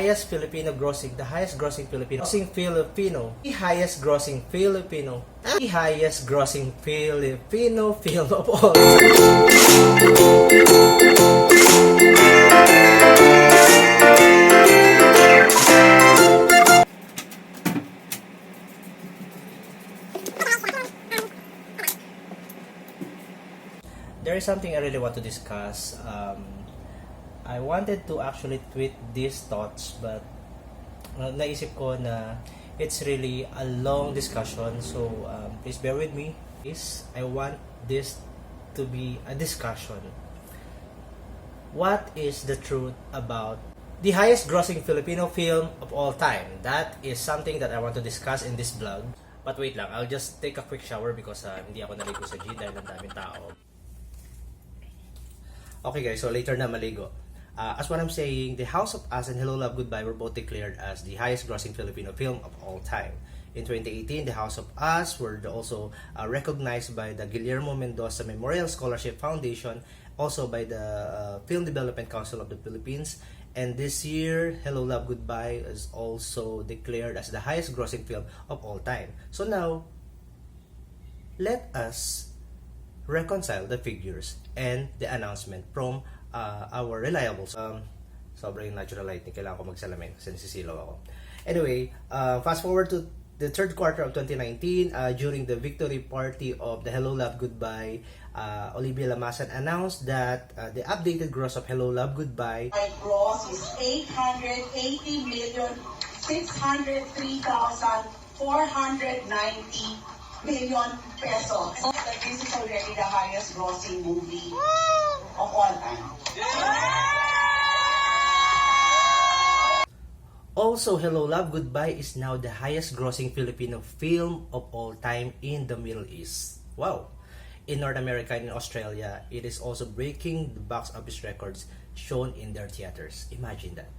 highest Filipino grossing, the highest grossing Filipino, the highest grossing Filipino, the highest grossing Filipino film of all There is something I really want to discuss. I wanted to actually tweet these thoughts, but naisip ko na it's really a long discussion, so please bear with me. I want this to be a discussion. What is the truth about the highest grossing Filipino film of all time? That is something that I want to discuss in this vlog. But wait lang, I'll just take a quick shower because hindi ako naligo sa G dahil ang daming tao. Okay guys, so later na maligo. As what I'm saying, The House of Us and Hello Love Goodbye were both declared as the highest grossing Filipino film of all time. In 2018, The House of Us were also recognized by the Guillermo Mendoza Memorial Scholarship Foundation, also by the Film Development Council of the Philippines. And this year, Hello Love Goodbye is also declared as the highest grossing film of all time. So now, let us reconcile the figures and the announcement from our reliable sobrang natural lighting, kailangan ko magsalamin kasi nasisilaw ako. Anyway, fast forward to the third quarter of 2019, during the victory party of the Hello Love Goodbye, Olivia Lamasan announced that the updated gross of Hello Love Goodbye gross is 880,603,490 million pesos. This is already the highest grossing movie of all time. Also, Hello Love Goodbye is now the highest grossing Filipino film of all time in the Middle East. Wow! In North America and in Australia, it is also breaking the box office records shown in their theaters. Imagine that.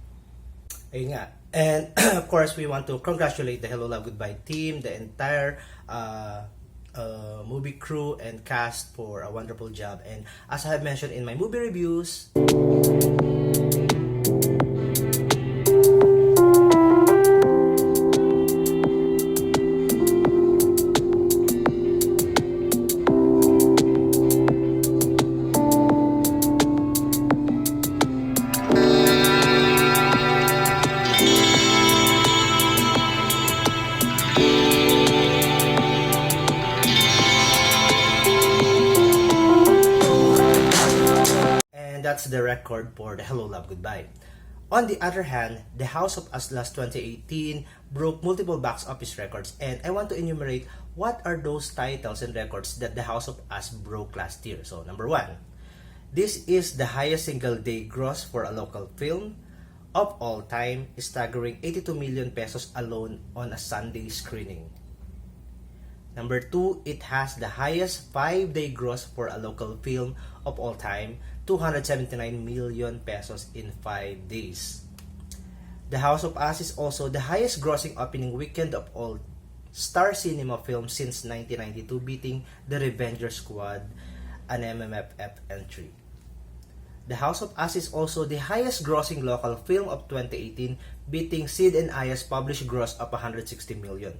Ayun nga. And of course, we want to congratulate the Hello Love Goodbye team, the entire movie crew and cast for a wonderful job. And as I have mentioned in my movie reviews, that's the record for the Hello Love Goodbye. On the other hand, The House of Us last 2018 broke multiple box office records, and I want to enumerate what are those titles and records that The House of Us broke last year. So number one, this is the highest single day gross for a local film of all time, staggering 82 million pesos alone on a Sunday screening. Number two, it has the highest 5-day gross for a local film of all time, 279 million pesos in 5 days. The House of Us is also the highest grossing opening weekend of all Star Cinema films since 1992, beating The Revenger Squad, an MMFF entry. The House of Us is also the highest grossing local film of 2018, beating Sid and Aya's published gross of 160 million.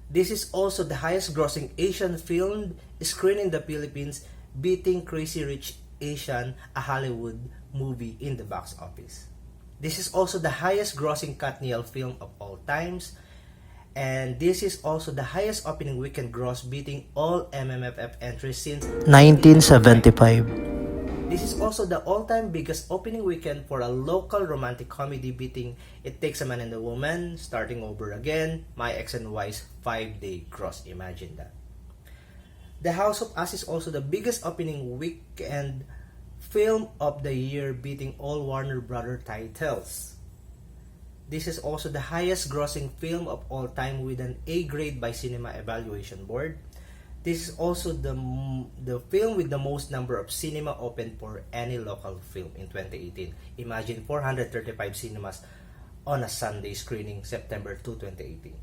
This is also the highest grossing Asian film screened in the Philippines, beating Crazy Rich Asian, a Hollywood movie in the box office. This is also the highest grossing Katniel film of all times, and this is also the highest opening weekend gross, beating all MMFF entries since 1975. This is also the all-time biggest opening weekend for a local romantic comedy, beating It Takes a Man and a Woman, Starting Over Again, My Ex and Y's 5-day gross. Imagine that. The House of Us is also the biggest opening weekend film of the year, beating all Warner Brother titles. This is also the highest grossing film of all time with an A grade by Cinema Evaluation Board. This is also the film with the most number of cinema opened for any local film in 2018. Imagine 435 cinemas on a Sunday screening, September 2, 2018.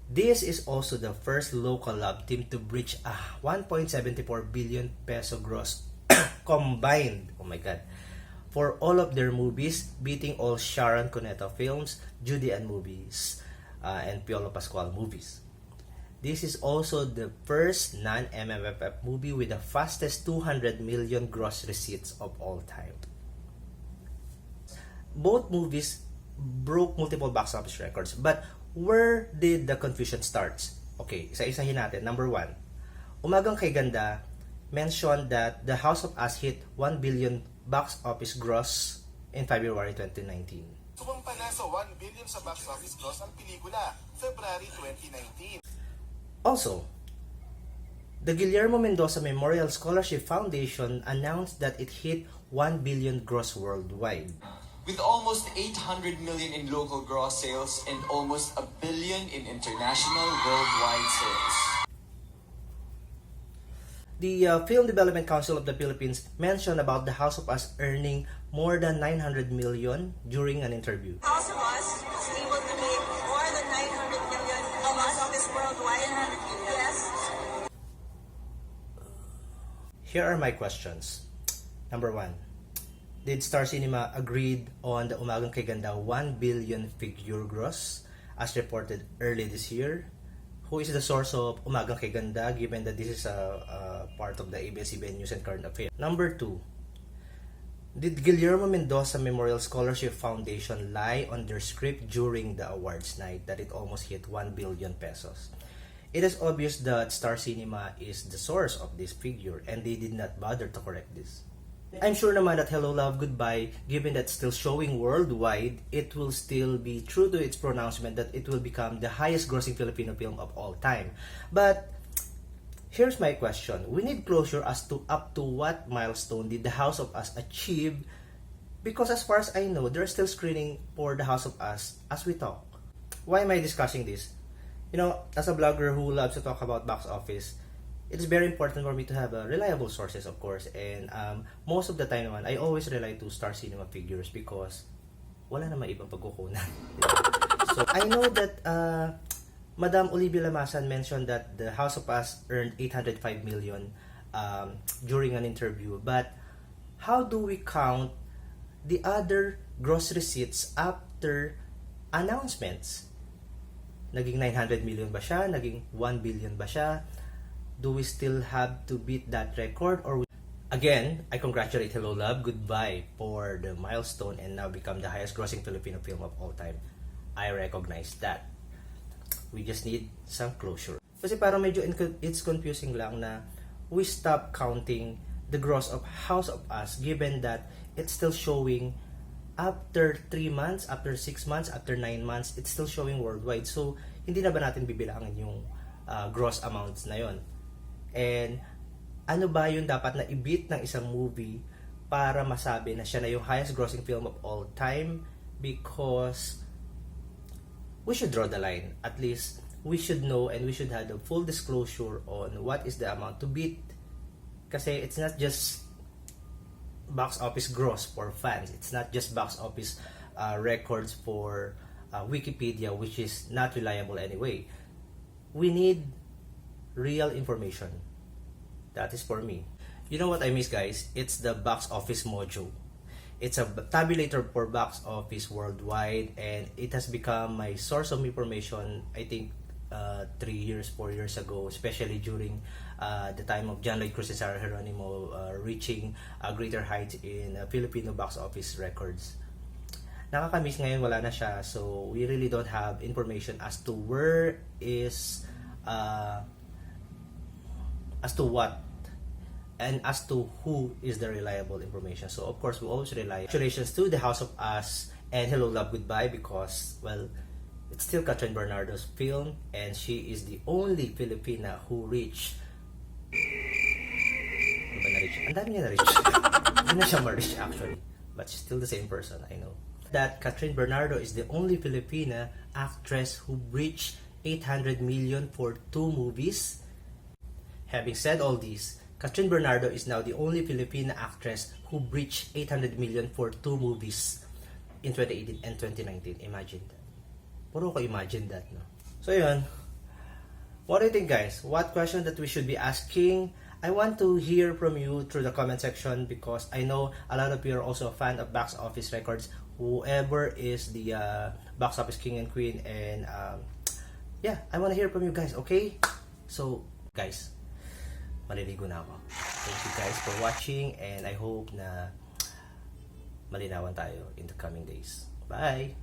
This is also the first local love team to breach a 1.74 billion peso gross combined, oh my god, for all of their movies, beating all Sharon Cuneta films, Judy Ann movies, and Piolo Pascual movies. This is also the first non-MMFF movie with the fastest 200 million gross receipts of all time. Both movies broke multiple box office records, but where did the confusion start? Okay, isa-isahin natin. Number 1, Umagang Kay Ganda mentioned that The House of Us hit 1 billion box office gross in February 2019. Sumampa na sa 1 billion sa box office gross ang pelikula, February 2019. Also, the Guillermo Mendoza Memorial Scholarship Foundation announced that it hit 1 billion gross worldwide. With almost 800 million in local gross sales and almost a billion in international worldwide sales. The Film Development Council of the Philippines mentioned about The House of Us earning more than 900 million during an interview. House of Us was able to make more than 900 million box office worldwide. Yes. Here are my questions. Number 1, did Star Cinema agreed on the Umagang Kay Ganda 1 billion figure gross as reported early this year? Who is the source of Umagang Kay Ganda, given that this is a part of the abs-cbn News and Current Affairs? Number 2, did Guillermo Mendoza Memorial Scholarship Foundation lie on their script during the awards night that it almost hit 1 billion pesos? It is obvious that Star Cinema is the source of this figure and they did not bother to correct this. I'm sure naman that Hello Love Goodbye, given that still showing worldwide, it will still be true to its pronouncement that it will become the highest grossing Filipino film of all time. But here's my question. We need closure as to up to what milestone did The House of Us achieve, because as far as I know, they're still screening for The House of Us as we talk. Why am I discussing this? You know, as a blogger who loves to talk about box office, it's very important for me to have reliable sources, of course, and most of the time naman, I always rely to Star Cinema figures because wala naman ibang pagkukunan. So, I know that Madam Olivia Lamasan mentioned that The House of Us earned 805 million during an interview, but how do we count the other gross receipts after announcements? Naging 900 million ba siya? Naging 1 billion ba siya? Do we still have to beat that record? Or again, I congratulate Hello Love Goodbye for the milestone and now become the highest grossing Filipino film of all time. I recognize that. We just need some closure. Kasi parang medyo it's confusing lang na we stop counting the gross of House of Us given that it's still showing after 3 months, after 6 months, after 9 months, it's still showing worldwide. So, hindi na ba natin bibilangin yung gross amounts na yon? And ano ba yung dapat na i-beat ng isang movie para masabi na siya na yung highest grossing film of all time? Because we should draw the line. At least we should know and we should have the full disclosure on what is the amount to beat. Kasi it's not just box office gross for fans. It's not just box office records for Wikipedia, which is not reliable anyway. We need real information. That is for me. You know what I miss, guys? It's the box office mojo. It's a tabulator for box office worldwide, and it has become my source of information, I think 3 years, 4 years ago, especially during the time of John Lloyd Cruz and Sarah Geronimo reaching greater heights in Filipino box office records. Nakakamiss ngayon, wala na siya, so we really don't have information as to where is as to what and as to who is the reliable information. So of course we always rely. Congratulations to The House of Us and Hello Love Goodbye because, well, it's still Catherine Bernardo's film and she is the only Filipina who reached ang dami niya na-reach. Hindi na siya ma-reach actually, but she's still the same person, I know. That Catherine Bernardo is the only Filipina actress who reached 800 million for 2 movies. Having said all this, Catherine Bernardo is now the only Filipina actress who breached 800 million for 2 movies in 2018 and 2019. Imagine that. Puro ko imagine that, no? So yun. What do you think, guys? What question that we should be asking I want to hear from you through the comment section because I know a lot of you are also a fan of box office records. Whoever is the box office king and queen, and yeah, I want to hear from you guys, okay? So, guys, maliligo na ako. Thank you guys for watching, and I hope na malinawan tayo in the coming days. Bye!